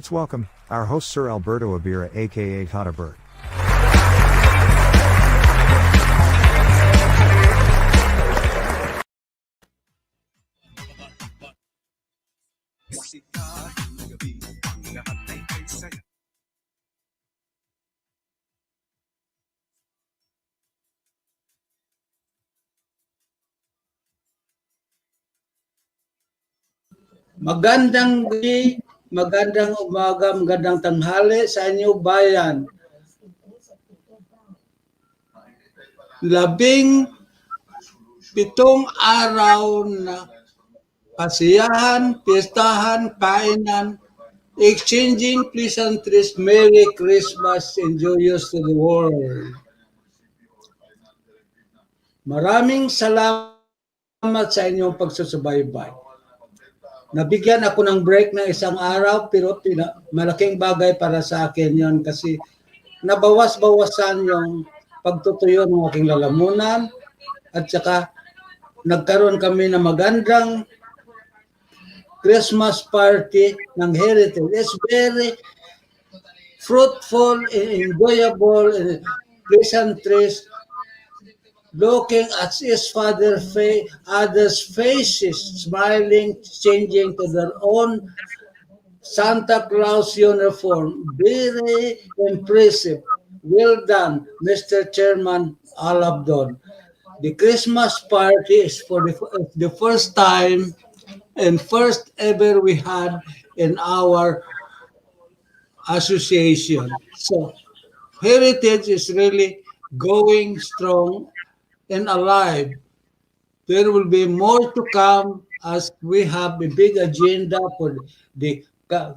Let's welcome our host Sir Alberto Abira aka Tata Bert. Magandang gabi, magandang umaga, magandang tanghali sa inyo bayan. 17 araw na kasiyahan, pistahan, kainan, exchanging pleasantries, Merry Christmas and joyous to the world. Maraming salamat sa inyong pagsusubaybay. Nabigyan ako ng break ng isang araw pero malaking bagay para sa akin yon kasi nabawas-bawasan yung pagtutuyo ng aking lalamunan at saka nagkaroon kami ng magandang Christmas party ng Heritage. It's very fruitful and enjoyable and pleasantries looking at his others' faces, smiling, changing to their own Santa Claus uniform. Very impressive. Well done, Mr. Chairman Alabdon. The Christmas party is for the first time and first ever we had in our association. So, Heritage is really going strong and alive. There will be more to come as we have a big agenda for the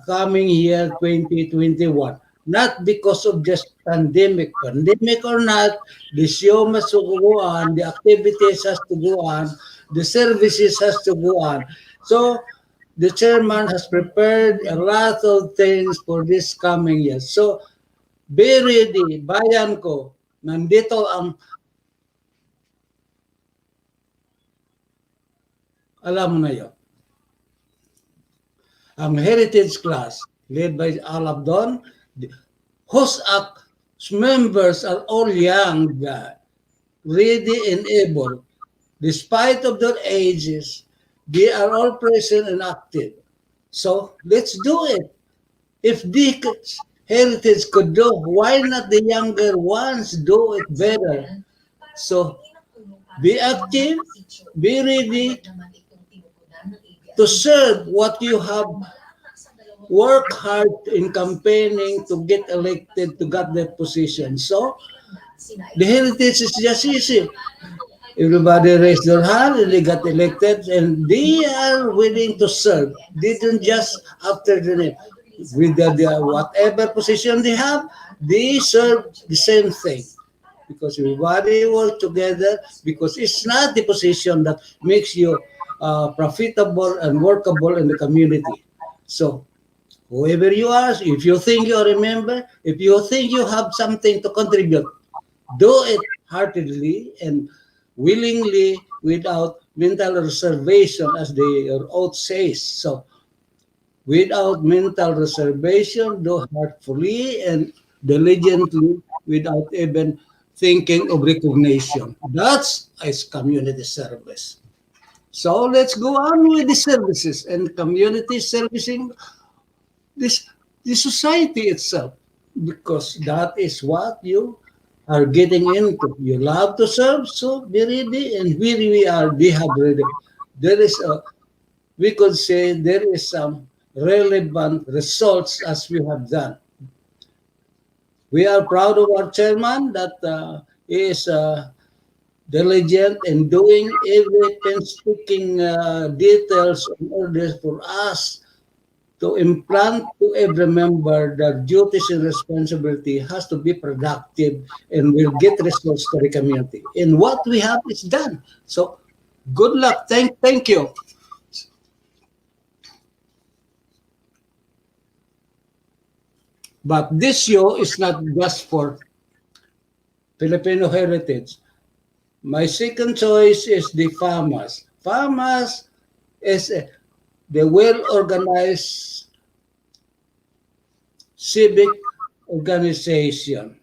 coming year 2021. Not because of just pandemic or not, the show must go on, the activities has to go on, the services has to go on. So the chairman has prepared a lot of things for this coming year. So be ready, bayan ko. Nandito ang alam mo na yun. Ang heritage class led by Alabdon, whose members are all young, ready and able. Despite of their ages, they are all present and active. So let's do it. If the heritage could do, why not the younger ones do it better? So be active, be ready to serve what you have worked hard in campaigning to get elected to get that position. So, the heritage is just easy. Everybody raised their hand and they got elected and they are willing to serve. They don't just after the name. With the whatever position they have, they serve the same thing. Because everybody work together because it's not the position that makes you profitable and workable in the community. So, whoever you are, if you think you are a member, if you think you have something to contribute, do it heartedly and willingly without mental reservation, as the oath says. So, without mental reservation, do heartfully and diligently without even thinking of recognition. That's is community service. So let's go on with the services and community servicing the society itself, because that is what you are getting into. You love to serve, so be ready, and we are. We have ready. There is a we could say there is some relevant results as we have done. We are proud of our chairman that he is diligent in doing every painstaking details in order for us to implant to every member that duties and responsibility has to be productive and will get results to the community. And what we have is done. So good luck. Thank you. But this show is not just for Filipino heritage. My second choice is the farmers. Farmers is the well-organized civic organization.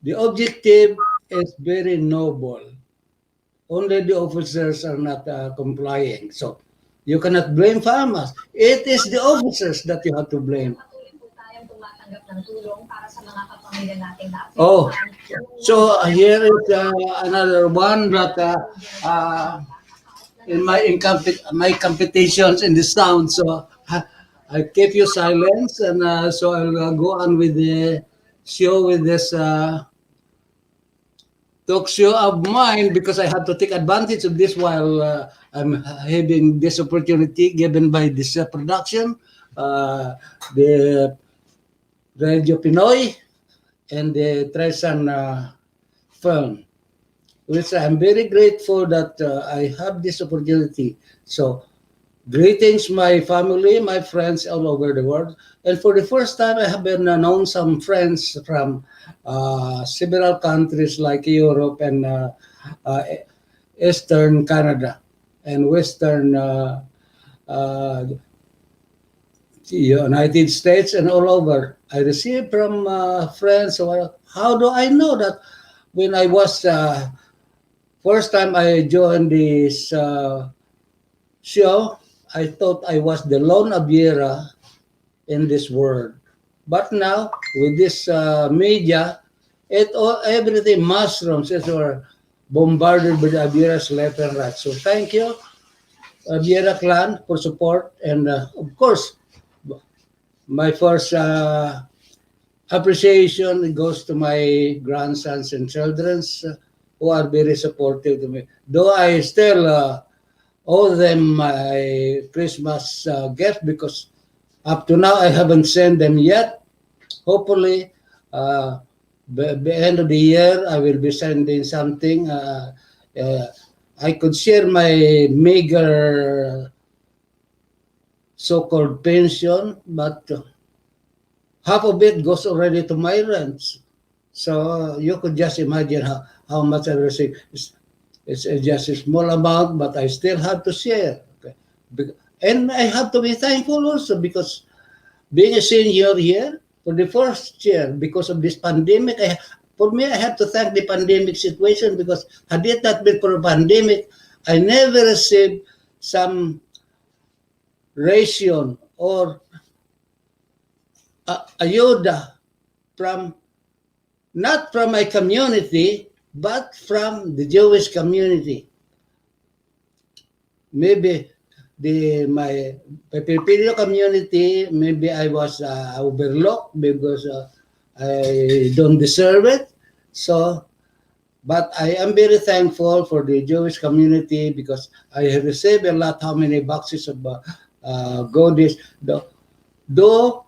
The objective is very noble. Only the officers are not complying. So you cannot blame farmers. It is the officers that you have to blame. Oh, so here is another one that in my competitions in the sound. So I keep you silence, and so I'll go on with the show with this talk show of mine because I have to take advantage of this while I'm having this opportunity given by this production, the Radio Pinoy, and the Tresan film, which I'm very grateful that I have this opportunity. So greetings, my family, my friends all over the world. And for the first time, I have been known some friends from several countries like Europe and uh, Eastern Canada and Western uh, United States and all over. I received from friends. How do I know that when I was first time I joined this show, I thought I was the lone Abiera in this world. But now, with this media, everything mushrooms as were bombarded with Abiera's left and right. So thank you, Abiera clan, for support. And of course, my first appreciation goes to my grandsons and children who are very supportive to me. Though I still owe them my Christmas gift because up to now I haven't sent them yet. Hopefully, by the end of the year, I will be sending something. Uh, I could share my meager so-called pension, but half of it goes already to my rents. So you could just imagine how much I receive. It's just a small amount, but I still have to share. Okay. And I have to be thankful also because being a senior here for the first year because of this pandemic, for me, I have to thank the pandemic situation because had it not been for a pandemic, I never received some ration or ayuda from not from my community, but from the Jewish community. Maybe my Filipino community, maybe I was overlooked because I don't deserve it. So, but I am very thankful for the Jewish community because I have received a lot, how many boxes of goodies. Though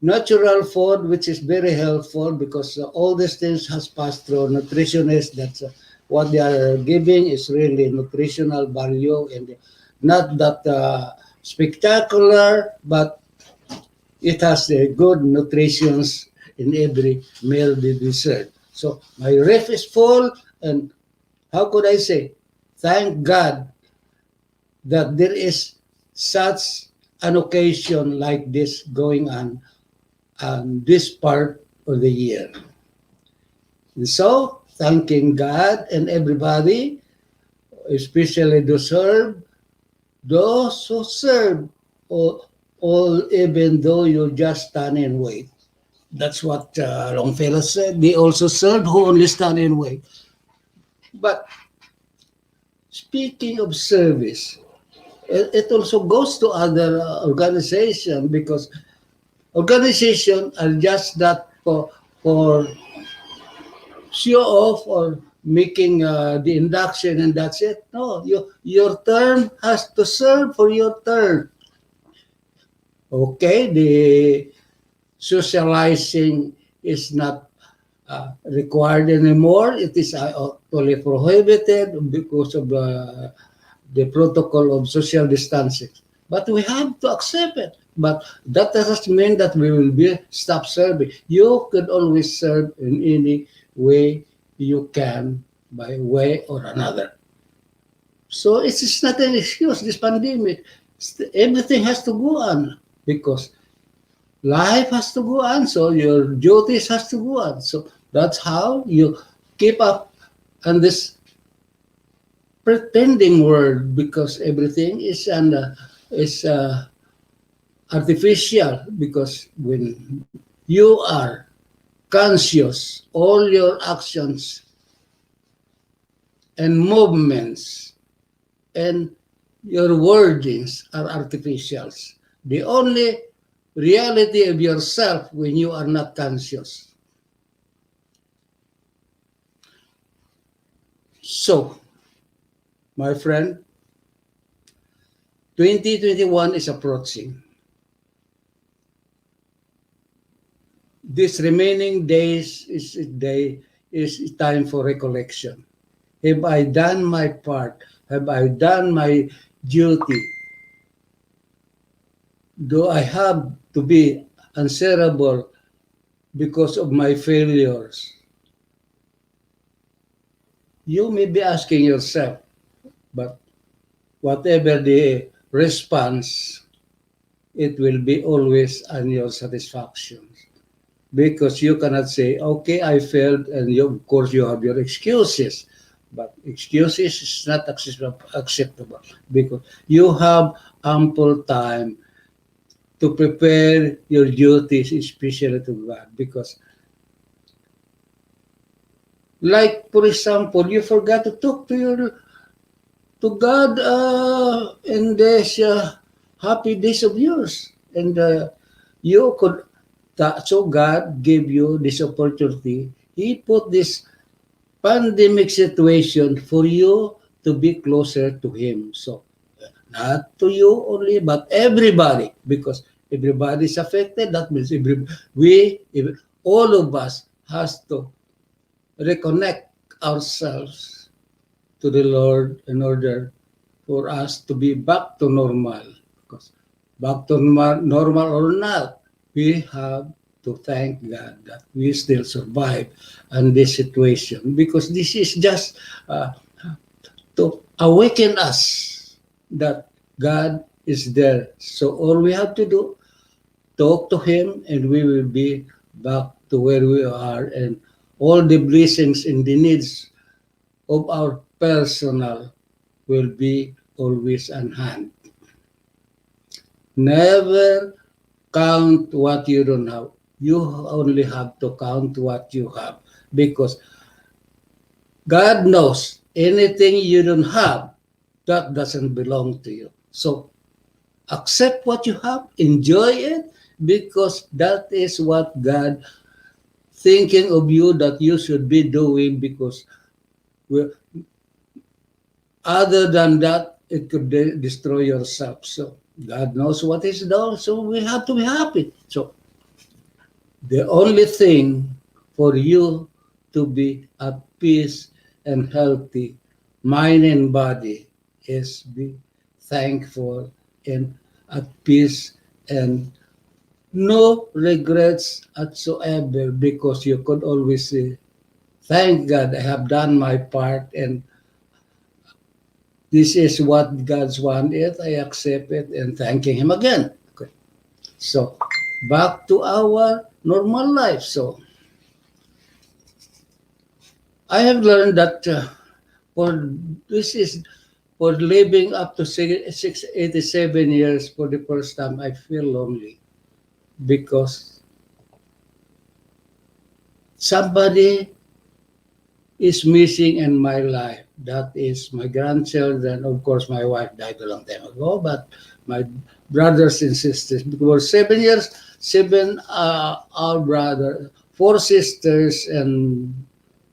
natural food, which is very helpful because all these things has passed through nutritionists. That's what they are giving is really nutritional value and not that spectacular, but it has a good nutrition in every meal they deserve. So my ref is full, and how could I say? Thank God that there is such an occasion like this going on this part of the year. And so, thanking God and everybody, especially those who serve, all even though you just stand and wait. That's what Longfellow said. They also serve who only stand and wait. But speaking of service, it also goes to other organization, because organization are just that for show off or making the induction and that's it. No, your term has to serve for your term. Okay, the socializing is not required anymore. It is totally prohibited because of the protocol of social distancing. But we have to accept it. But that doesn't mean that we will be stop serving. You could always serve in any way you can, by way or another. So it's not an excuse, this pandemic. Everything has to go on because life has to go on. So your duties has to go on. So that's how you keep up on this pretending world, because everything is artificial, because when you are conscious, all your actions and movements and your wordings are artificials. The only reality of yourself when you are not conscious. So, my friend, 2021 is approaching. This remaining is time for recollection. Have I done my part? Have I done my duty? Do I have to be answerable because of my failures? You may be asking yourself, but whatever the response, it will be always on your satisfaction. Because you cannot say, okay, I failed, and of course you have your excuses. But excuses is not acceptable because you have ample time to prepare your duties, especially to God. Because, like for example, you forgot to talk to God in this happy days of yours, and you could. So God gave you this opportunity. He put this pandemic situation for you to be closer to Him. So not to you only, but everybody, because everybody is affected. That means all of us has to reconnect ourselves to the Lord in order for us to be back to normal. Because back to normal or not, we have to thank God that we still survive in this situation, because this is just uh, to awaken us that God is there. So all we have to do, talk to Him, and we will be back to where we are, and all the blessings and the needs of our personal will be always on hand. Never count what you don't have. You only have to count what you have, because God knows anything you don't have, that doesn't belong to you. So accept what you have, enjoy it, because that is what God thinking of you that you should be doing, because other than that, it could destroy yourself. So God knows what is done, so we have to be happy. So the only thing for you to be at peace and healthy, mind and body, is be thankful and at peace, and no regrets whatsoever, because you could always say, thank God I have done my part, and this is what God's wanted. I accept it, and thanking Him again. Okay. So back to our normal life. So I have learned that for this is for living up to 687 years, for the first time, I feel lonely, because somebody is missing in my life. That is my grandchildren. Of course, my wife died a long time ago, but my brothers and sisters, because 7 years, seven our brother, four sisters and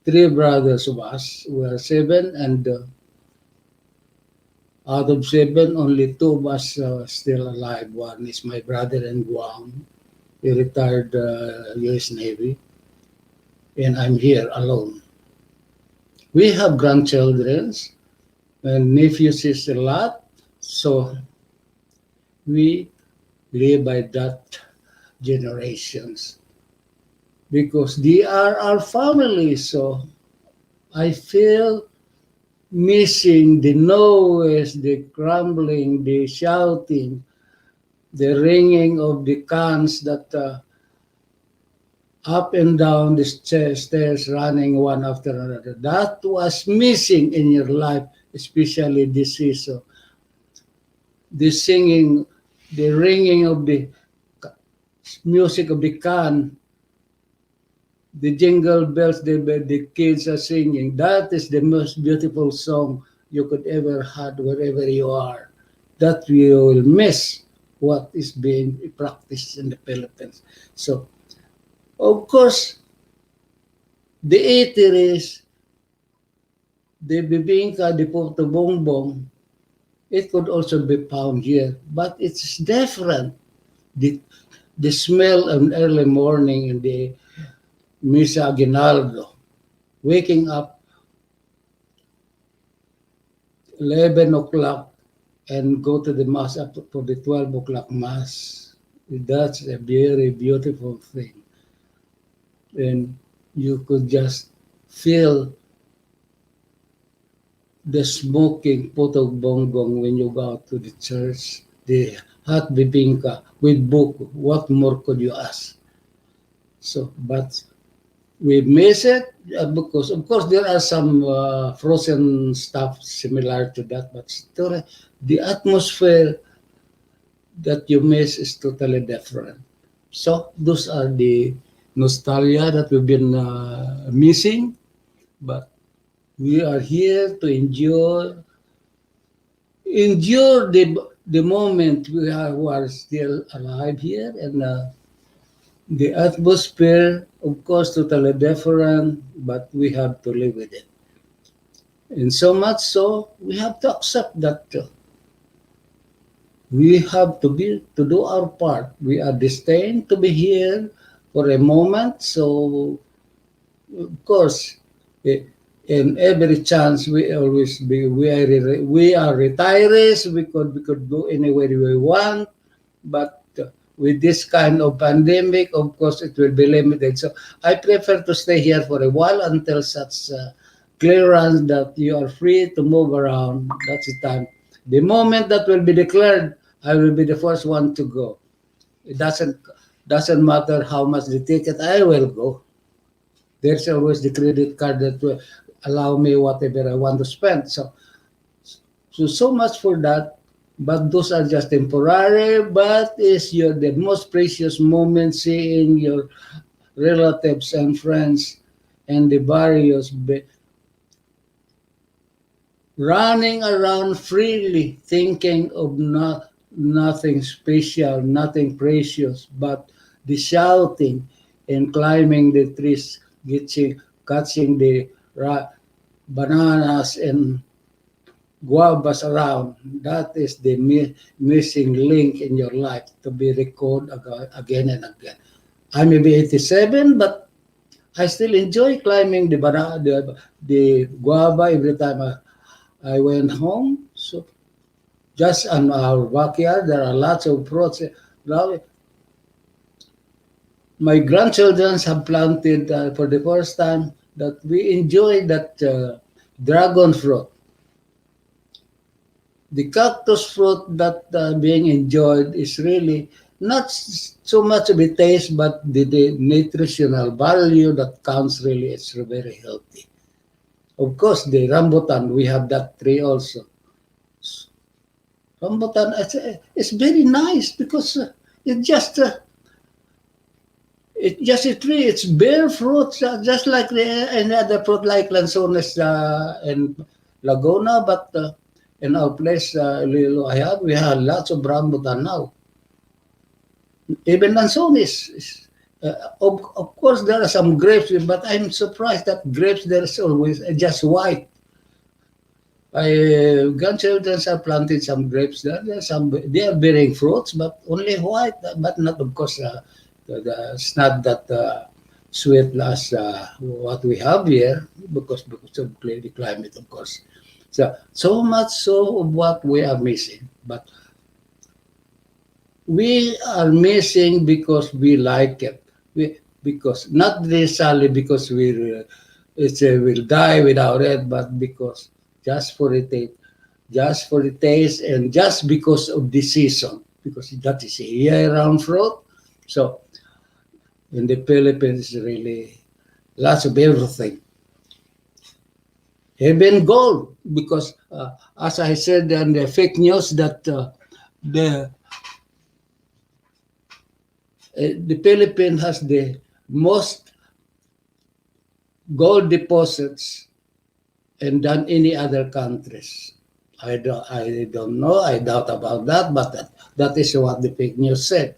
three brothers of us. We are seven, and out of seven, only two of us still alive. One is my brother in Guam. He retired U.S. Navy, and I'm here alone. We have grandchildren and nephews is a lot, so we live by that generations because they are our family. So I feel missing the noise, the crumbling, the shouting, the ringing of the cans that up and down the stairs running one after another. That was missing in your life, especially this season. The singing, the ringing of the music of the can, the jingle bells the kids are singing. That is the most beautiful song you could ever had wherever you are. That we will miss what is being practiced in the Philippines. So, of course, the eateries, the bibingka, the puto bongbong, it could also be found here, but it's different. The, the smell of early morning in the Misa Aguinaldo, waking up 11 o'clock and go to the mass up for the 12 o'clock mass. That's a very beautiful thing. And you could just feel the smoking potog bongbong when you go out to the church, the hot bibingka with book. What more could you ask? So, but we miss it because, of course, there are some frozen stuff similar to that, but still, the atmosphere that you miss is totally different. So, those are the nostalgia that we've been missing, but we are here to endure the moment who are still alive here, and the atmosphere, of course, totally different, but we have to live with it. And so much so, we have to accept that we have to do our part. We are destined to be here for a moment. So, of course, eh, in every chance we always be we are retirees. We could go anywhere we want, but with this kind of pandemic, of course, it will be limited. So I prefer to stay here for a while until such clearance that you are free to move around. That's the time. The moment that will be declared, I will be the first one to go. It doesn't matter how much the ticket. I will go. There's always the credit card that will allow me whatever I want to spend. So much for that. But those are just temporary. But is your the most precious moment seeing your relatives and friends and the various running around freely, thinking of nothing special, nothing precious, but the shouting and climbing the trees, catching the bananas and guavas around. That is the missing link in your life to be recorded again and again. I may be 87, but I still enjoy climbing the guava every time I went home. So just on our backyard, there are lots of fruits. Now, my grandchildren have planted for the first time that we enjoy that dragon fruit. The cactus fruit that being enjoyed is really not so much of the taste, but the nutritional value that counts really. It's very healthy. Of course, the rambutan, we have that tree also. Rambutan, it's very nice because it just it's just a tree. It's bare fruits, just like any other fruit like lanzones and Laguna, but in our place, we have lots of rambutan now. Even Lanson of course, there are some grapes, but I'm surprised that grapes there is always just white. My grandchildren have planted some grapes there. They are bearing fruits, but only white, but not, of course, it's not that sweet as what we have here because of the climate, of course. So much so of what we are missing. But we are missing because we like it. Because not necessarily because we'll die without it, but because just for the taste, and just because of the season, because that is a year-round fruit. So in the Philippines, really lots of everything. Even gold, because as I said in the fake news that the the Philippines has the most gold deposits than any other countries. I don't know. I doubt about that, but that is what the fake news said.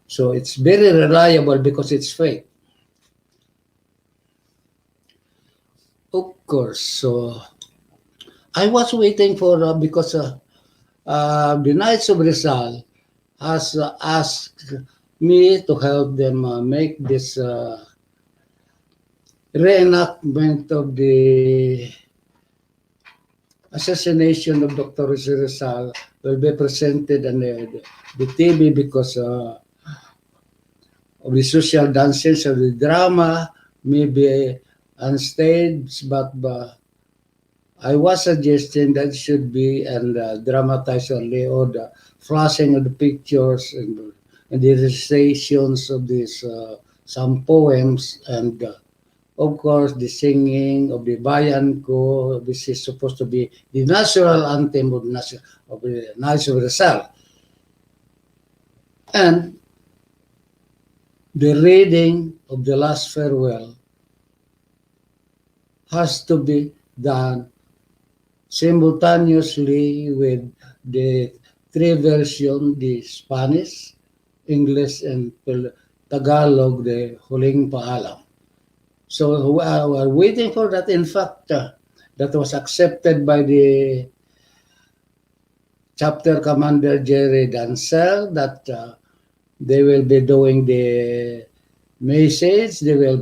So it's very reliable because it's fake. Of course. So I was waiting for because the Knights of Rizal has asked me to help them make this reenactment of the assassination of Dr. Rizal will be presented on the TV because of the social dances of the drama, maybe on stage, but I was suggesting that should be and dramatized only, or the flashing of the pictures and the recitations of these some poems and of course the singing of the Bayan Ko. This is supposed to be the national anthem of the Knights of Rizal. And the reading of the last farewell has to be done simultaneously with the three versions, the Spanish, English, and Tagalog, the Huling Paalam. So we're waiting for that. In fact, that was accepted by the chapter commander Jerry Dancel that they will be doing the message. They will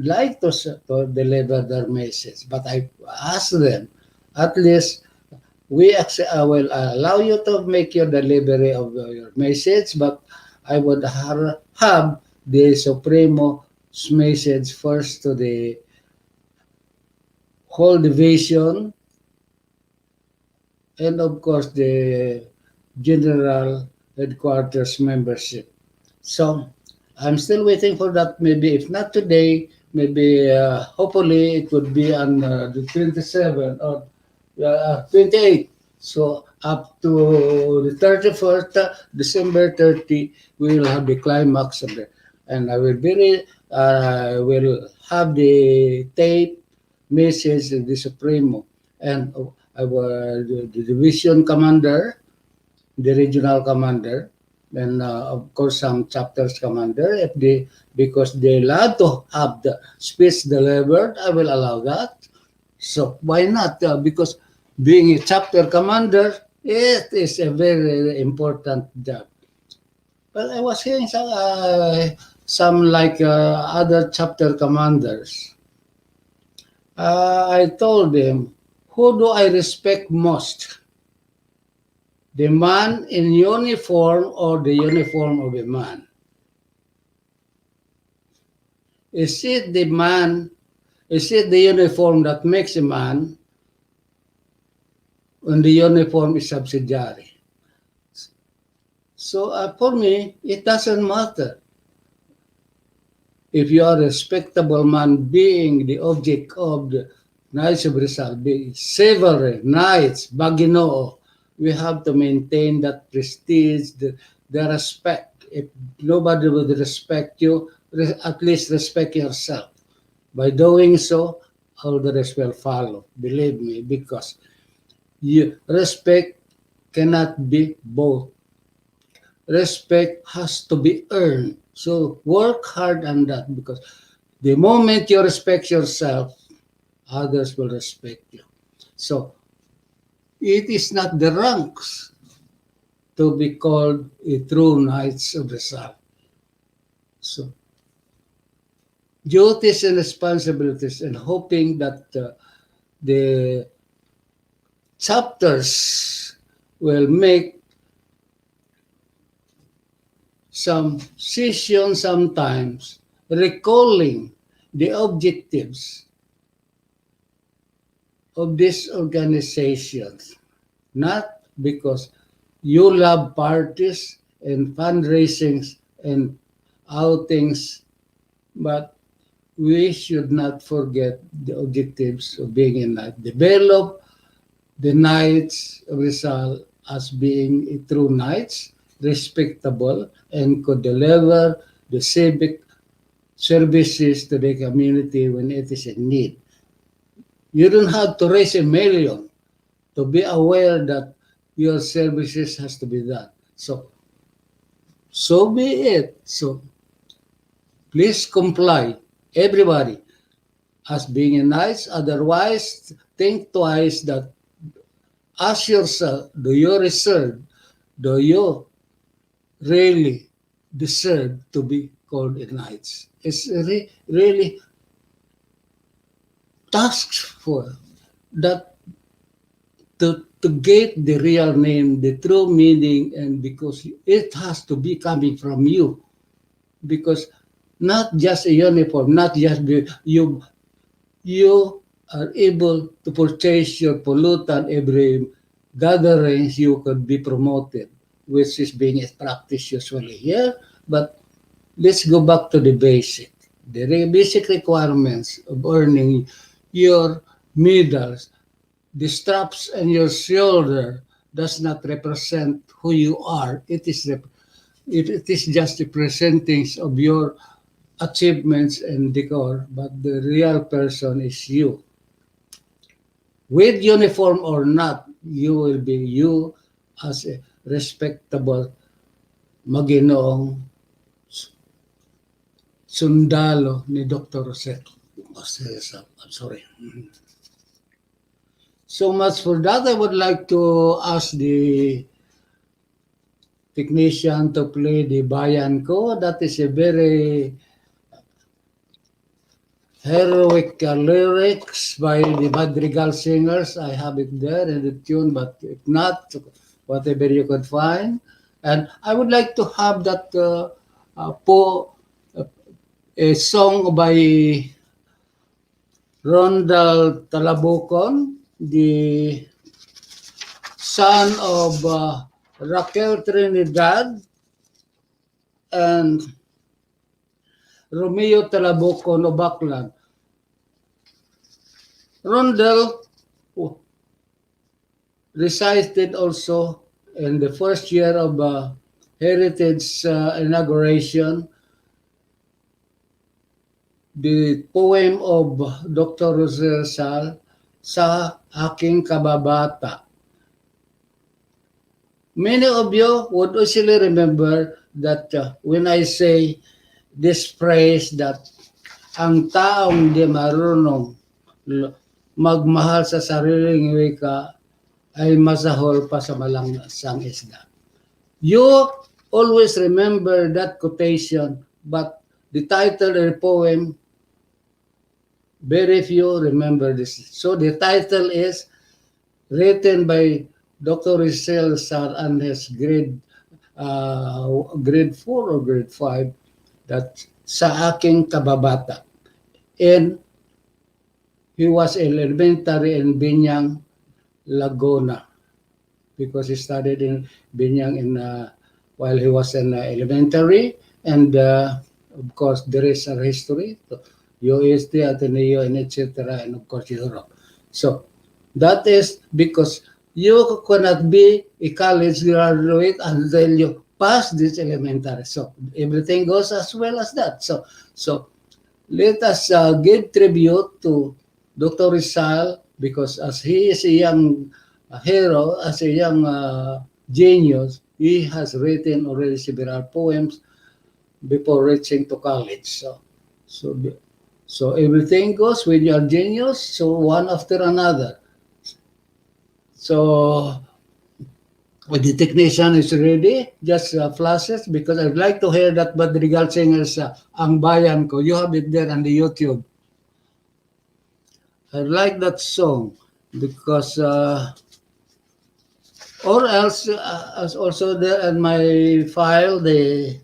like to deliver their message. But I asked them, at least I will allow you to make your delivery of your message, but I would have the Supremo's message first to the whole division and of course the general headquarters membership. So I'm still waiting for that. Maybe if not today, maybe hopefully it would be on the 27th or 28th. So up to the 31st, December 30, we will have the climax of it. And I will have the tape message of the Supremo and the division commander, the regional commander, and of course some chapters commander. Because they allowed to have the speech delivered, I will allow that. So why not? Because being a chapter commander, it is a very important job. But I was hearing some like other chapter commanders. I told them, who do I respect most? The man in uniform or the uniform of a man? Is it the man? Is it the uniform that makes a man? And the uniform is subsidiary. So for me, it doesn't matter. If you are a respectable man being the object of the Knights of Rizal, being chivalry, knights, Baginoo, we have to maintain that prestige, the respect. If nobody would respect you, at least respect yourself. By doing so, all the rest will follow. Believe me, because respect cannot be both. Respect has to be earned. So work hard on that, because the moment you respect yourself, others will respect you. So it is not the ranks to be called a true Knights of the Sun. So duties and responsibilities, and hoping that the chapters will make some session sometimes recalling the objectives of these organizations, not because you love parties and fundraisings and outings, but we should not forget the objectives of being a knight. Develop the Knights of Rizal as being a true knights, respectable, and could deliver the civic services to the community when it is in need. You don't have to raise a million to be aware that your services has to be done. So be it. So please comply, everybody, as being a knight. Otherwise, think twice that, ask yourself, do you really deserve to be called a knight? It's really tasked for that, to get the real name, the true meaning, and because it has to be coming from you. Because not just a uniform, not just you are able to purchase your pollutant every gatherings, you could be promoted, which is being practiced usually here. But let's go back to the basic. The basic requirements of earning your medals. The straps on your shoulder does not represent who you are. It is just representing of your achievements and decor, but the real person is you. With uniform or not, you will be you as a respectable maginoong sundalo ni Dr. Rosette. I'm sorry. So much for that. I would like to ask the technician to play the Bayan Ko. That is a very heroic lyrics by the Madrigal singers. I have it there in the tune, but if not, whatever you could find. And I would like to have that a song by Rondal Talabocon, the son of Raquel Trinidad and Romeo Talabocon of Baclan. Rondel recited also in the first year of Heritage inauguration the poem of Dr. Rosal, Sa Aking Kababata. Many of you would easily remember that when I say this phrase that ang taong di marunong magmahal sa sariling wika ay masahol pa sa malangsang isda. You always remember that quotation, but the title of the poem, very few remember this. So the title is written by Dr. Rizal Sar and his grade 4 or grade 5, that Sa Aking Kababata. And he was elementary in Binyang, Laguna, because he studied in Binyang while he was in elementary. And of course, there is a history, UST, Ateneo, and etc., and of course, Europe. So that is because you cannot be a college graduate until you pass this elementary. So everything goes as well as that. So let us give tribute to Dr. Rizal, because as he is a young hero, as a young genius, he has written already several poems before reaching to college. So, so everything goes when you are genius, so one after another. So when the technician is ready, just flashes, because I'd like to hear that Madrigal singer's Ang Bayan Ko. You have it there on the YouTube. I like that song because, or else, as also there in my file, the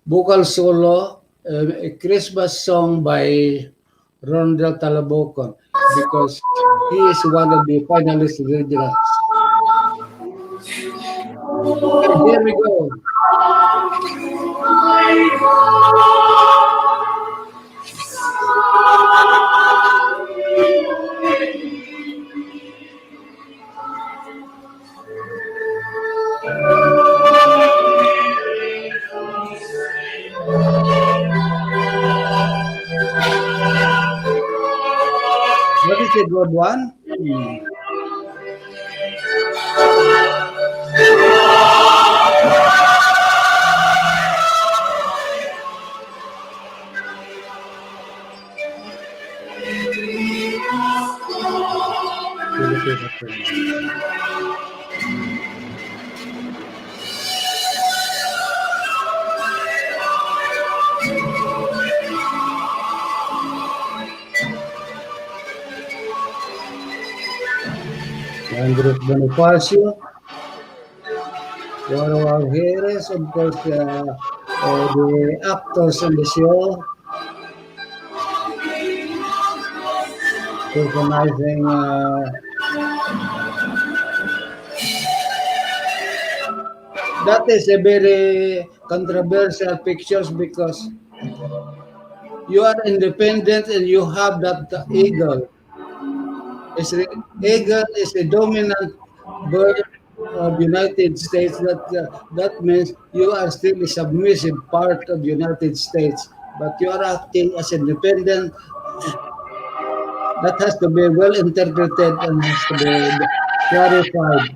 vocal solo, a Christmas song by Rondel Talabocon, because he is one of the finalist originals. Okay, here we go. What is a good one? Andres Bonifacio, one of our heroes, of course, the actors in the show, personalizing. That is a very controversial pictures because you are independent and you have that eagle. Eagle is a dominant bird of United States. That means you are still a submissive part of United States, but you are acting as independent. That has to be well interpreted and has to be clarified.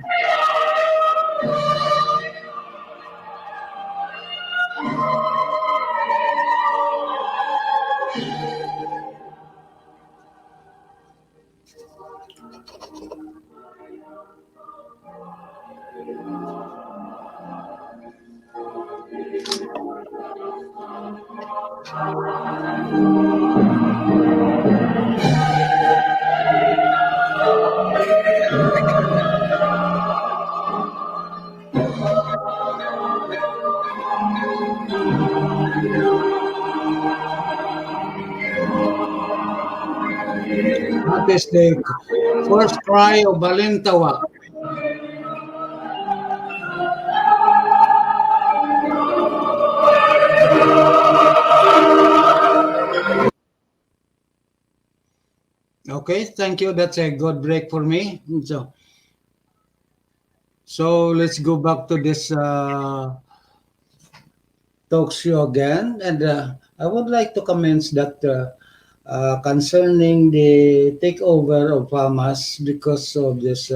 That is the first cry of Balintawak. Okay, thank you. That's a good break for me. So let's go back to this talk show again. And I would like to comment that concerning the takeover of Hamas because of this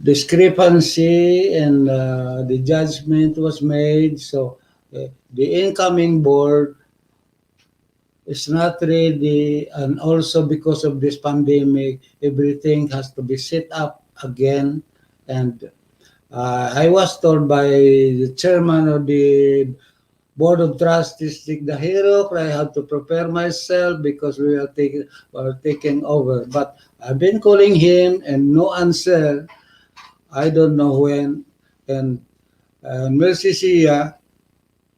discrepancy and the judgment was made. So the incoming board is not ready, and also because of this pandemic, everything has to be set up again. And I was told by the chairman of the board of trustees, the hero, I have to prepare myself because we are taking over. But I've been calling him and no answer. I don't know when. And Mercy Sia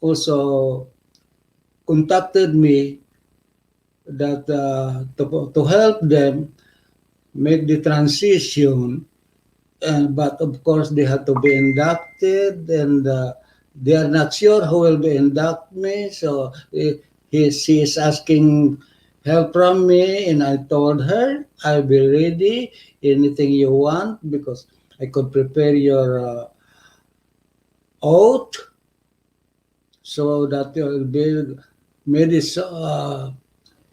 also contacted me that to help them make the transition. But of course, they have to be inducted, and they are not sure who will be induct me. So she is asking help from me, and I told her I'll be ready. Anything you want, because I could prepare your oath so that it will be made it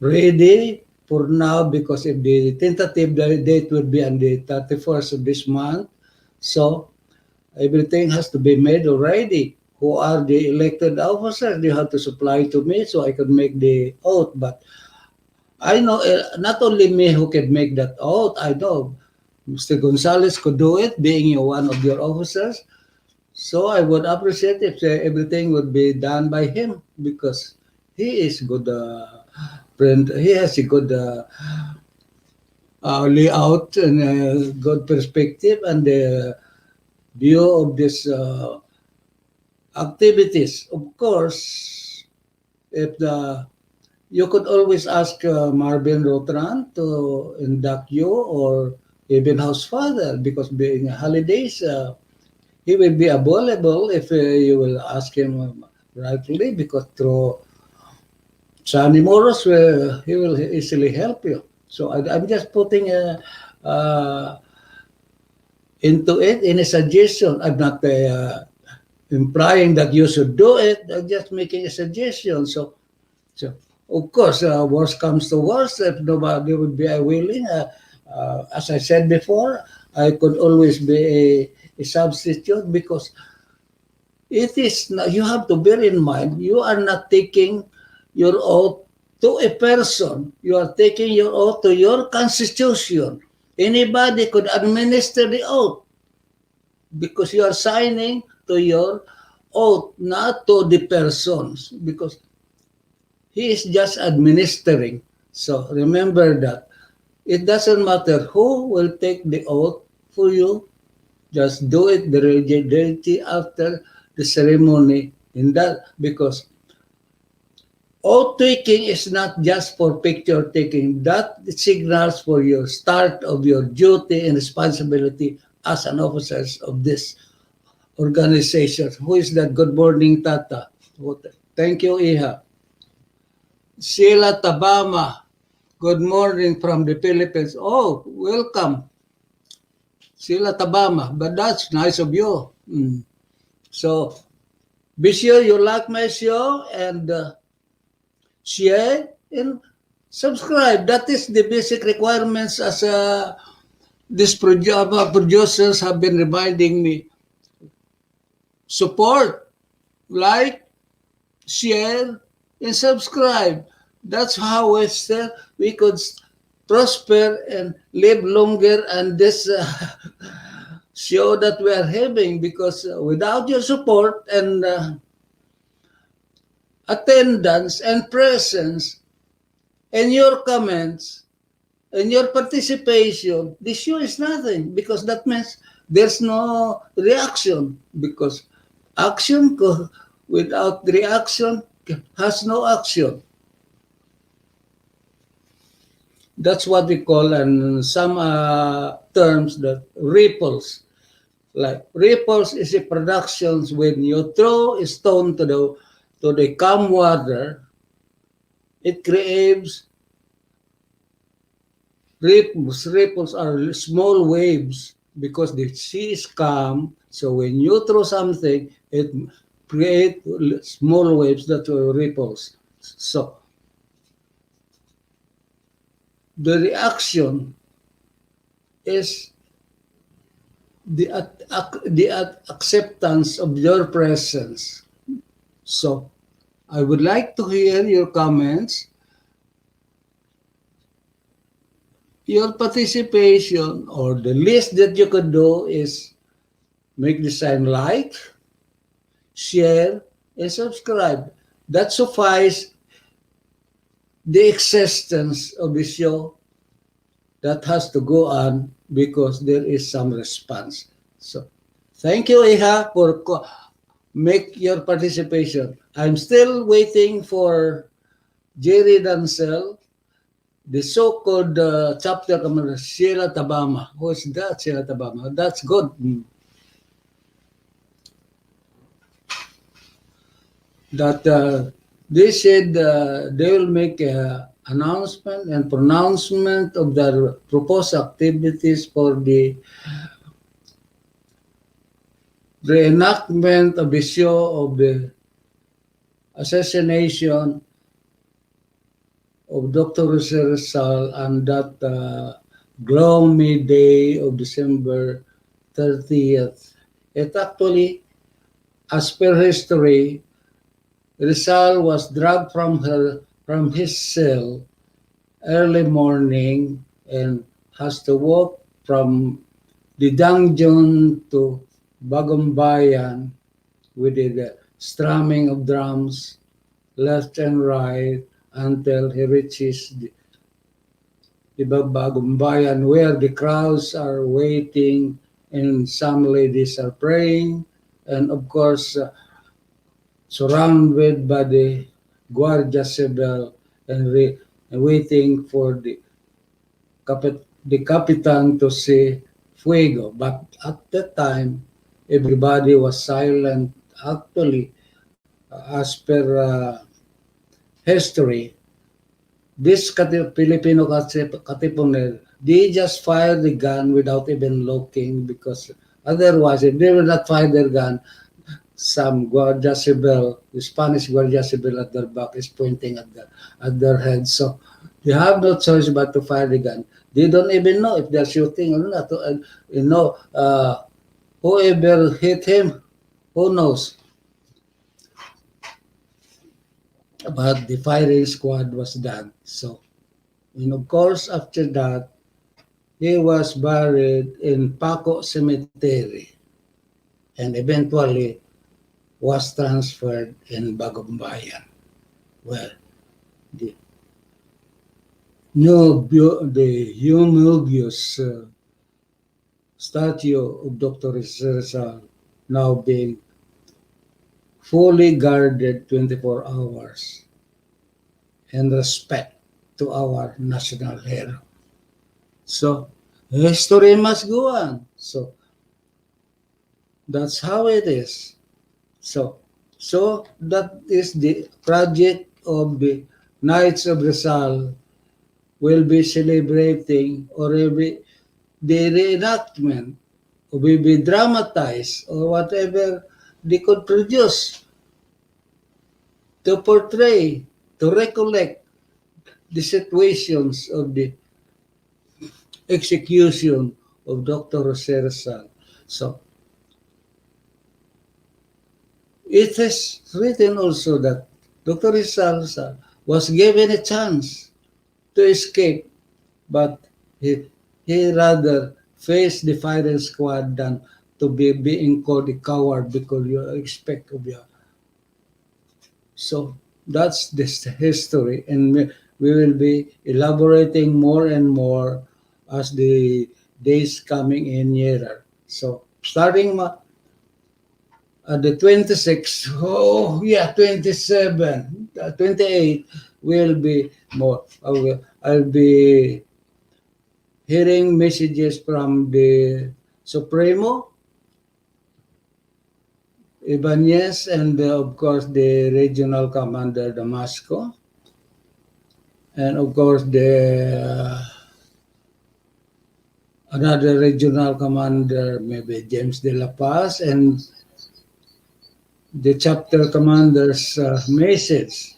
ready for now, because if the tentative date will be on the 31st of this month, so everything has to be made already. Who are the elected officers? They have to supply to me so I can make the oath. But I know not only me who can make that oath. I know Mr. Gonzalez could do it, being one of your officers. So I would appreciate if everything would be done by him, because he is good friend. He has a good layout and a good perspective and the view of this activities. Of course, if the you could always ask Marvin Rotran to induct you, or even house father, because being holidays, he will be available if you will ask him rightly, because through Sunny Moros, he will easily help you. So I'm just putting into it in a suggestion. I'm not implying that you should do it. I'm just making a suggestion. So of course, worst comes to worst, if nobody would be willing, as I said before, I could always be a substitute, because it is you have to bear in mind, you are not taking your oath to a person. You are taking your oath to your constitution. Anybody could administer the oath, because you are signing to your oath, not to the persons, because he is just administering. So remember that. It doesn't matter who will take the oath for you. Just do it directly after the ceremony. In that, because oath taking is not just for picture taking. That signals for your start of your duty and responsibility as an officer of this organization. Who is that? Good morning, Tata. Thank you, Iha. Sheila Tabama. Good morning from the Philippines. Oh, welcome, Sheila Tabama. But that's nice of you. So, be sure you like my show and share and subscribe. That is the basic requirements, as these producers have been reminding me. Support, like, share, and subscribe. That's how we could prosper and live longer on this show that we are having, because without your support and attendance and presence and your comments and your participation, the show is nothing, because that means there's no reaction, because action without reaction has no action. That's what we call, in some terms, that ripples. Like ripples is a production when you throw a stone to the calm water, it creates ripples. Ripples are small waves, because the sea is calm. So when you throw something, it creates small waves that are ripples. So the reaction is the acceptance of your presence. So I would like to hear your comments, your participation, or the least that you could do is make the sign like, share, and subscribe. That suffice the existence of the show that has to go on, because there is some response. So thank you, Iha, for make your participation. I'm still waiting for Jerry Dancel, the so-called chapter commander, Sheila Tabama. Who is that, Sheila Tabama? That's good. That they said they will make an announcement and pronouncement of their proposed activities for the reenactment of the show of the assassination of Dr. Jose Rizal on that gloomy day of December 30th. It actually, as per history, Rizal was dragged from his cell early morning and has to walk from the dungeon to Bagumbayan with the strumming of drums left and right until he reaches the Bagumbayan where the crowds are waiting and some ladies are praying and of course surrounded by the Guardia Civil and, and waiting for the Capitan to say fuego. But at that time, everybody was silent. Actually, as per history, this Filipino Katipuner, they just fired the gun without even looking because otherwise, if they will not fire their gun, some Guardia Civil, the Spanish Guardia Civil at their back is pointing at their head. So they have no choice but to fire the gun. They don't even know if they're shooting or not. Whoever hit him, who knows? But the firing squad was done. So, and of course, after that, he was buried in Paco Cemetery and eventually was transferred in Bagumbayan. Well, the the humongous statue of Dr. Rizal now being fully guarded 24 hours in respect to our national hero. So, history must go on. So, that's how it is. So that is the project of the Knights of Rizal will be celebrating or will be the reenactment or will be dramatized or whatever they could produce to portray, to recollect the situations of the execution of Dr. Jose Rizal. So it is written also that Dr. Rizal was given a chance to escape, but he rather faced the firing squad than to be being called a coward because you expect of you. So that's this history, and we will be elaborating more and more as the days coming in nearer. So starting at the 26th, oh yeah, 27, 28 will be more. I'll be hearing messages from the Supremo, Ibanez, and of course the regional commander Damasco, and of course the another regional commander, maybe James de la Paz, and the chapter commander's message.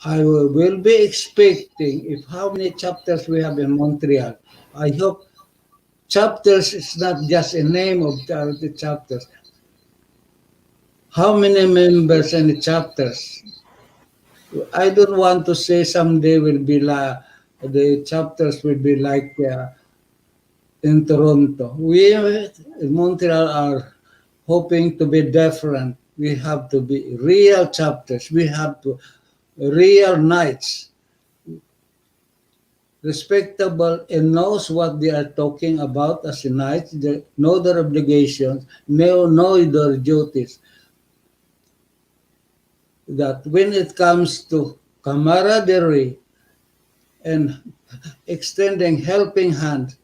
I will be expecting if how many chapters we have in Montreal. I hope chapters is not just a name of the chapters. How many members in the chapters? I don't want to say someday will be like the chapters will be like in Toronto. We in Montreal are hoping to be different. We have to be real chapters. We have to real knights, respectable and knows what they are talking about as knights. They know their obligations, know their duties. That when it comes to camaraderie and extending helping hand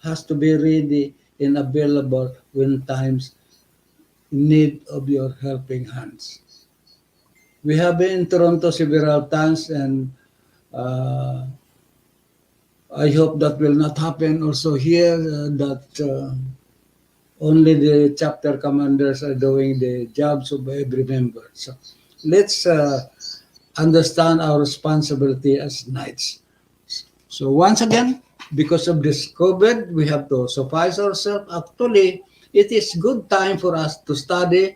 has to be ready and available when times in need of your helping hands. We have been in Toronto several times and I hope that will not happen also here that only the chapter commanders are doing the jobs of every member. So let's understand our responsibility as knights. So once again, because of this COVID, we have to suffice ourselves. Actually, it is good time for us to study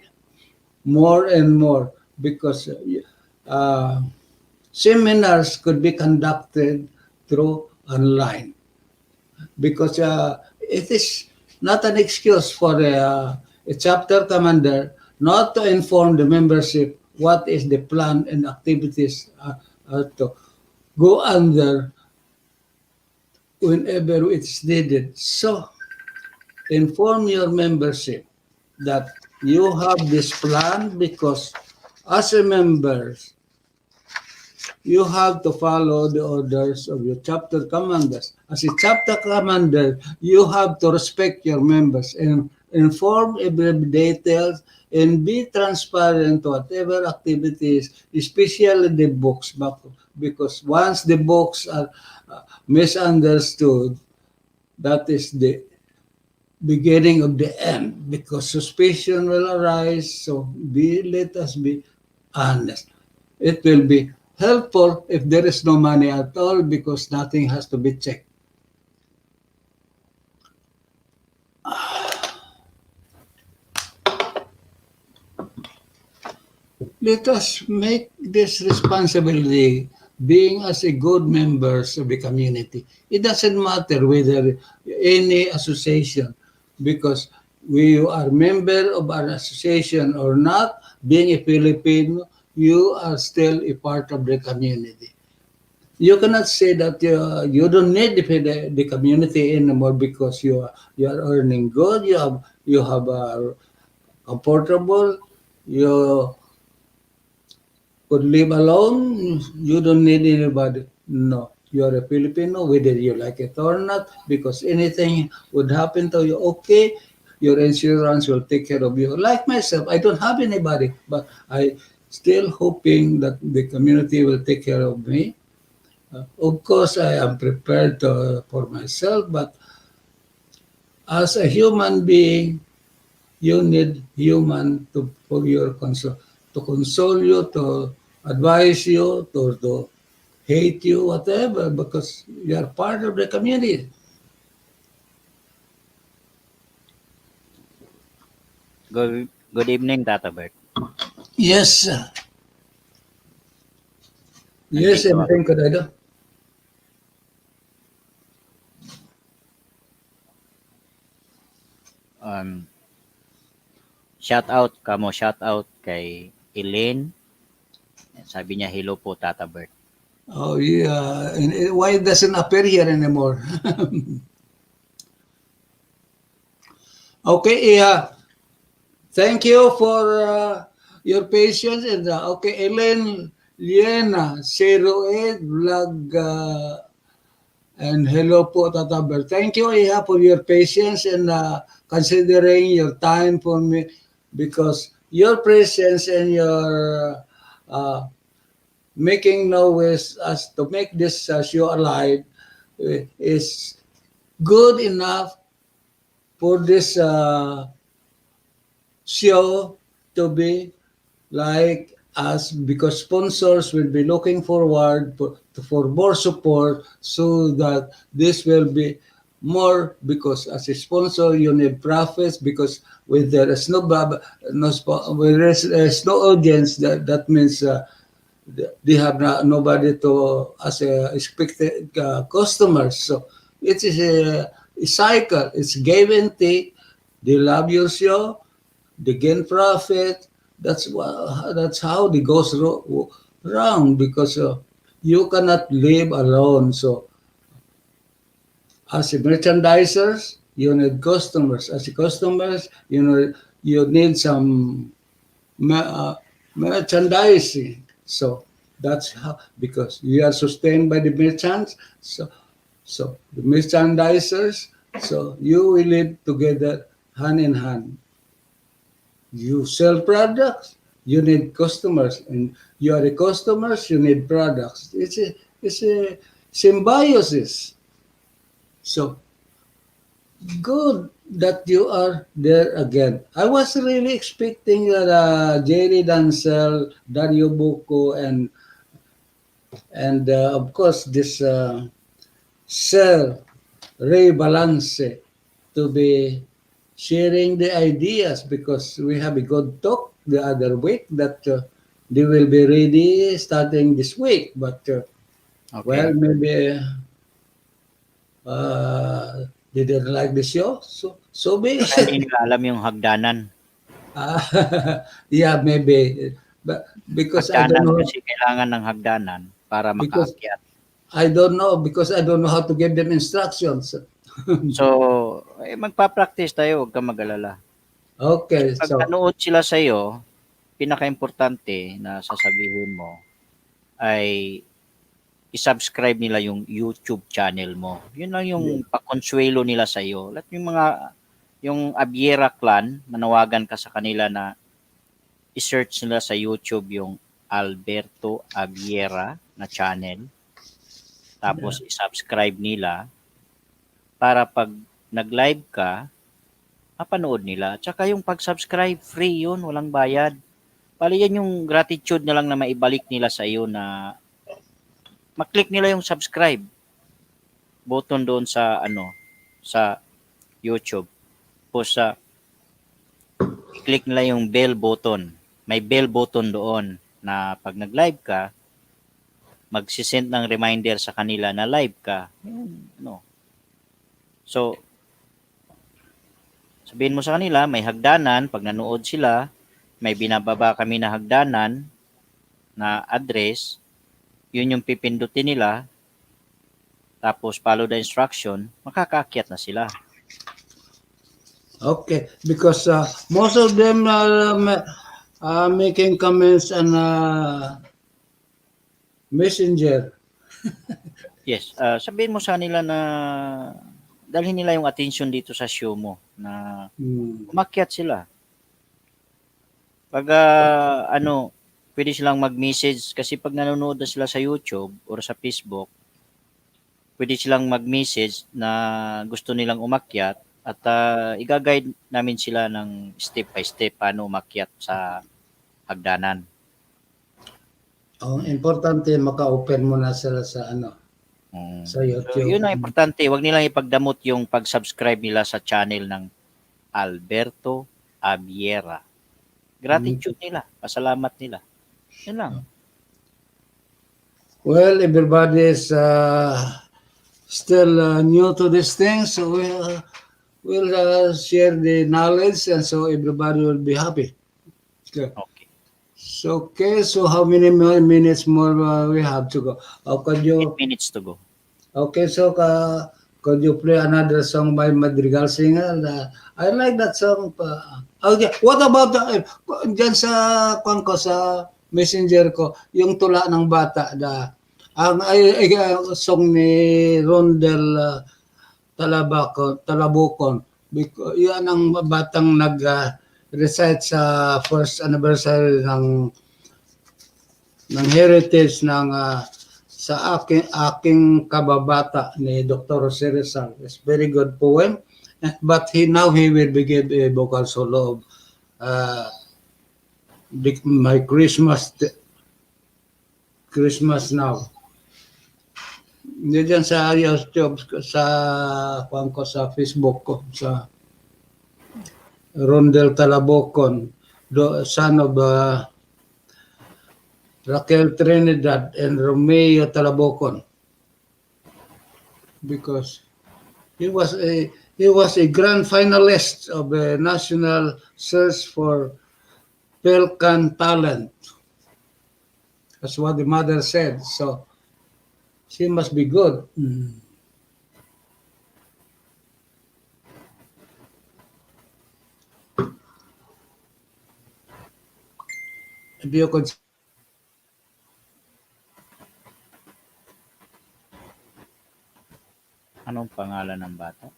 more and more because uh, seminars could be conducted through online because it is not an excuse for a chapter commander not to inform the membership what is the plan and activities to go under whenever it's needed. So inform your membership that you have this plan because as a member, you have to follow the orders of your chapter commanders. As a chapter commander, you have to respect your members and inform every details and be transparent to whatever activities, especially the books. Because once the books are misunderstood, that is the beginning of the end because suspicion will arise. So let us be honest. It will be helpful if there is no money at all because nothing has to be checked. Let us make this responsibility being as a good members of the community. It doesn't matter whether any association because we are member of an association or not, being a Filipino, you are still a part of the community. You cannot say that you don't need the community anymore because you are earning good, you have comfortable, you could live alone, you don't need anybody. No, you are a Filipino, whether you like it or not, because anything would happen to you, okay, your insurance will take care of you. Like myself, I don't have anybody, but I still hoping that the community will take care of me. Of course, I am prepared for myself, but as a human being, you need human for your console, to console you, to advise you, to hate you, whatever, because you are part of the community. Good evening, Tata Bert. Yes, yes, Nandito ako. anything could I do? Um, shout out kay Elaine. Sabi niya, hello po, Tata Bert. Oh, yeah. And why it doesn't appear here anymore? Okay, yeah. Thank you for your patience. And okay, Ellen, Liena, 08 vlog, and hello po, Tata Bert. Thank you, Iha, for your patience and considering your time for me because your presence and your making noise as to make this show alive is good enough for this show to be like us because sponsors will be looking forward for more support so that this will be more because as a sponsor you need profits because when there is when there's no audience that means they have nobody to as a expected customers. So it is a cycle. It's give and take. They love your show. They gain profit. That's how it goes round because you cannot live alone. So as a merchandisers, you need customers. As a customers, you need some ma- uh, merchandising. So that's how because we are sustained by the merchants. So the merchandisers. So you will live together hand in hand. You sell products, you need customers, and you are the customers, you need products. It's a symbiosis. So Good that you are there again. I was really expecting Jerry Dancel, Dario Bucco, and of course this Sir Ray Balance to be sharing the ideas because we have a good talk the other week that they will be ready starting this week. But well, Okay. maybe they didn't like the show, so be Baka hindi it. nila alam yung hagdanan. Yeah, maybe, but because I don't Hagdanan know, kasi kailangan ng hagdanan para because makaakyat. I don't know, because I don't know how to give them instructions. So, magpa-practice tayo, huwag kang mag-alala. Kasi Okay, pag so nanood sila sa'yo, pinaka-importante na sasabihin mo ay i-subscribe nila yung YouTube channel mo. Yun lang yung yeah. pakonsuelo nila sa'yo. Lahat yung mga, yung Abiera clan, manawagan ka sa kanila na i-search nila sa YouTube yung Alberto Abiera na channel. Tapos i-subscribe nila para pag nag-live ka, mapanood nila. Tsaka yung pag-subscribe, free yun, walang bayad. Bali yan yung gratitude na lang na maibalik nila sa iyo na maklik nila yung subscribe button doon sa sa YouTube. Po sa i-click nila yung bell button. May bell button doon na pag nag-live ka, magsisend ng reminder sa kanila na live ka. No. So, sabihin mo sa kanila, may hagdanan, pag nanood sila, may binababa kami na hagdanan na address, yun yung pipindutin nila, tapos follow the instruction, makakaakyat na sila. Okay, because most of them are making comments on Messenger. Yes, sabihin mo sa nila na dalhin nila yung attention dito sa show mo na Hmm. umakyat sila. Pag pwede silang mag-message kasi pag nanonood na sila sa YouTube or sa Facebook, pwede silang mag-message na gusto nilang umakyat at i-guide namin sila ng step by step paano umakyat sa hagdanan. Oh, importante maka-open muna sila sa sa So, YouTube. yun ang importante. Huwag nilang ipagdamot yung pag-subscribe nila sa channel ng Alberto Abiera. Gratitude nila. Pasalamat nila. Yun lang. Well, everybody is still new to this thing, so we'll share the knowledge, and so everybody will be happy. Okay. Okay. So, okay, so how many more minutes more we have to go? Could 8 you, minutes to go. okay, so could you play another song by Madrigal Singer? I like that song. Okay, what about dyan sa, kwan ko, sa messenger ko, yung tula ng bata, ang song ni Rondel Talabukon. Because, yan ang batang recite sa first anniversary ng heritage ng sa aking kababata ni Dr. Jose Rizal. It's very good poem. But now he will begin a vocal solo of my Christmas now. Hindi dyan sa YouTube, sa Facebook ko, sa Rondel Talabocon, son of Raquel Trinidad and Romeo Talabocon, because he was a grand finalist of the national search for Pelcan talent. That's what the mother said. So she must be good. If you could. Anong pangalan ng bata?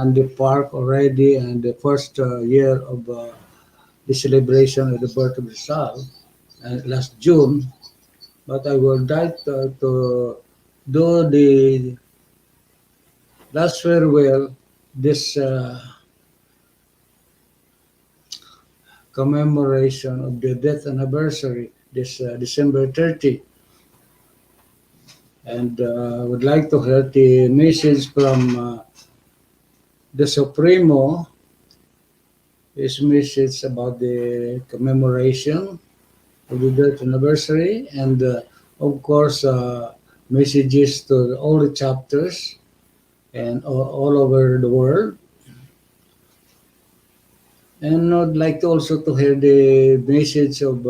on the park already, and the first year of the celebration of the birth of Rizal last June. But I would like to do the last farewell, this commemoration of the death anniversary, this December 30. And I would like to hear the message from the Supremo, his message about the commemoration of the death anniversary, and of course, messages to all the chapters and all over the world. And I'd like to also to hear the message of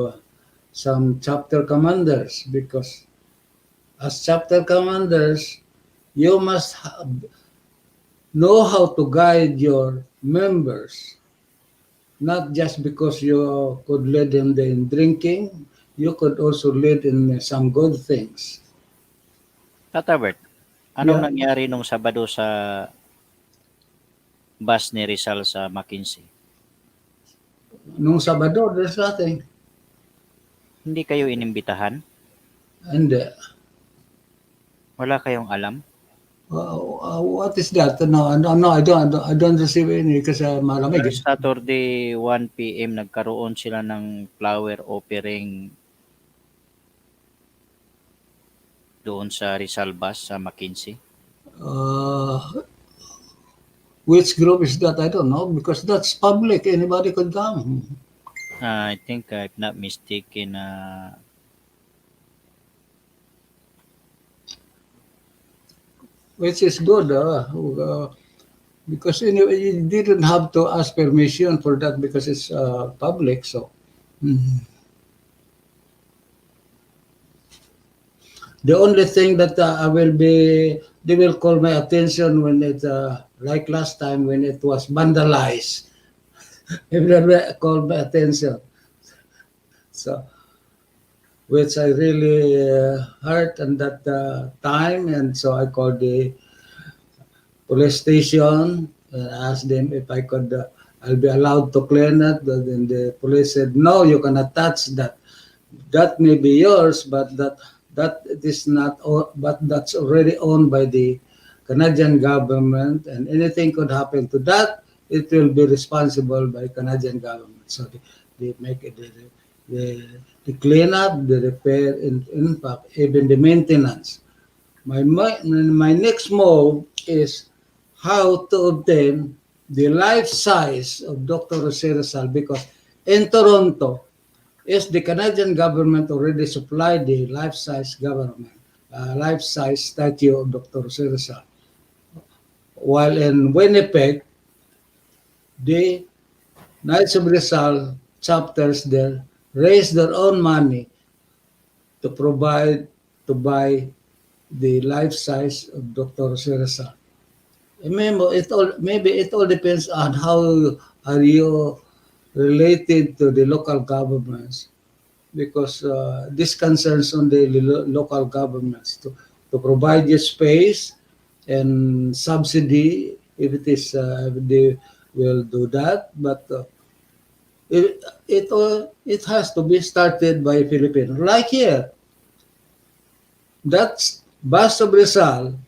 some chapter commanders, because as chapter commanders, you must know how to guide your members, not just because you could lead them in drinking, you could also lead in some good things. Tata Bert, anong Yeah, nangyari nung Sabado sa bus ni Rizal sa Mackenzie? nung Sabado, there's nothing. Hindi kayo inimbitahan? And Wala kayong alam? what is that? No, no, no, I don't receive any kasi malamig. Last Saturday, 1 p.m., nagkaroon sila ng flower offering doon sa Rizal bus sa Mackenzie. Which group is that? I don't know, because that's public. Anybody could come. I think, if not mistaken, Which is good, because anyway, you didn't have to ask permission for that because it's public. So the only thing that they will call my attention when it, like last time when it was vandalized, they will call my attention. So, which I really hurt at that time, and so I called the police station and asked them if I could, I'll be allowed to clean it. But then the police said, no, you cannot touch that. That may be yours, but that is not, but that's already owned by the Canadian government, and anything could happen to that, it will be responsible by Canadian government. So they make it, the cleanup, the repair, in fact, even the maintenance. My next move is how to obtain the life size of Dr. Jose Rizal, because in Toronto, is the Canadian government already supplied the life-size life-size statue of Dr. Jose Rizal. While in Winnipeg, the Knights of Rizal chapters there raise their own money to buy the life size of Dr. Jose Rizal. Remember, maybe it all depends on how are you related to the local governments, because this concerns on the local governments to provide you space and subsidy if it is they will do that, but it has to be started by Filipinos. Like here, that's Bus of Rizal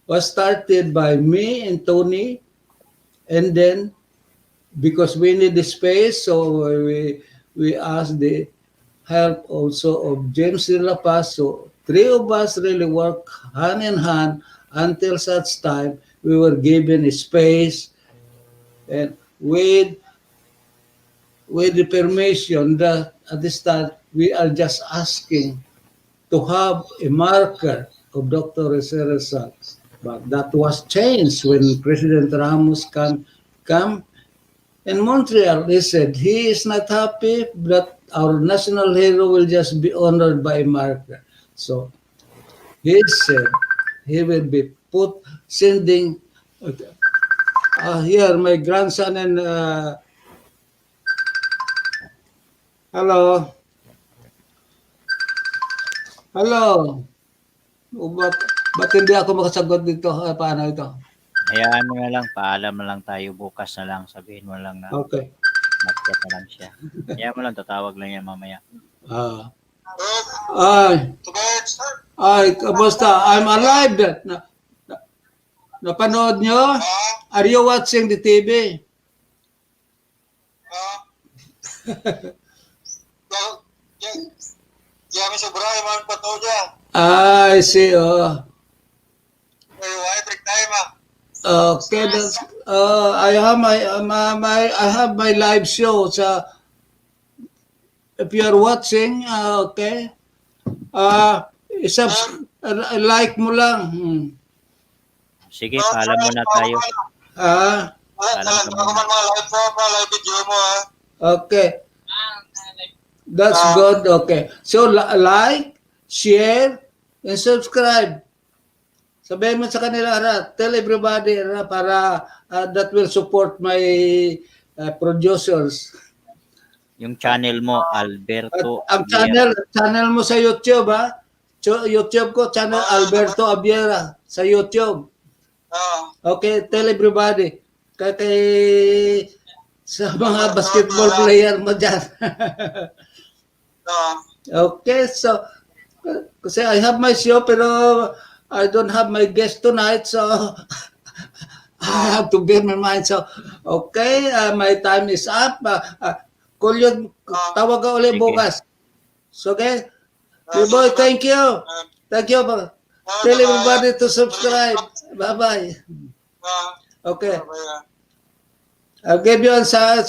was started by me and Tony, and then because we need the space, so we asked the help also of James de La Paz. So three of us really work hand in hand until such time we were given a space, and with the permission that at this time we are just asking to have a marker of Dr. Jose Rizal. But that was changed when President Ramos come in Montreal. He said he is not happy that our national hero will just be honored by a marker. So he said he will be sending. Here, my grandson and hello. Hello. Ba't hindi ako makasagot dito? Paano ito? Hayaan mo na lang, paalam na lang tayo bukas na lang. Sabihin mo lang na Okay. nag-chat na lang siya. Hayaan mo lang, tatawag lang yan mamaya. Ah. Ay, kamusta? I'm alive. Napanood nyo? Are you watching the TV? I see. Oh. Okay, that's, I have I have my live show. So if you are watching, okay, like mo lang. Sige, paalam muna tayo. Paalam ka muna. Okay, that's good. Okay, so like, share, and subscribe. Sabihin mo sa kanila, tell everybody para that will support my producers. Yung channel mo, At Alberto ang Abiera. channel mo sa YouTube, YouTube ko, channel Alberto Abiera sa YouTube. Okay, tell everybody. Kay sa mga basketball player mo dyan. Okay, so kasi I have my show pero I don't have my guest tonight, so I have to bear my mind. So, okay, my time is up. Call you, tawag ka ulit Sige. bukas. So, okay? Boy, thank you. Thank you. Tell everybody to subscribe. Bye-bye. Okay. I'll give you sa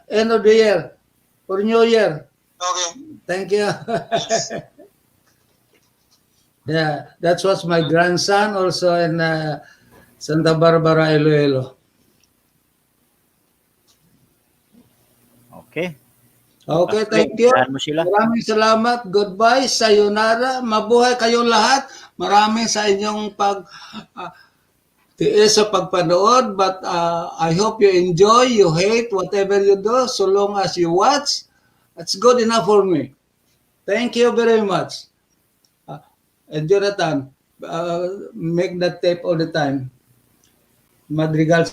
end of the year. For New Year. Okay. Thank you. Yeah, that was my grandson also in Santa Barbara, Iloilo. Okay. Okay, Okay, thank you. saan mo sila? Maraming salamat. Goodbye. Sayonara. Mabuhay kayong lahat. Maraming sa inyong tiis sa pagpanood. But I hope you enjoy, you hate, whatever you do. So long as you watch, that's good enough for me. Thank you very much. And Jonathan, make that tape all the time. Madrigal.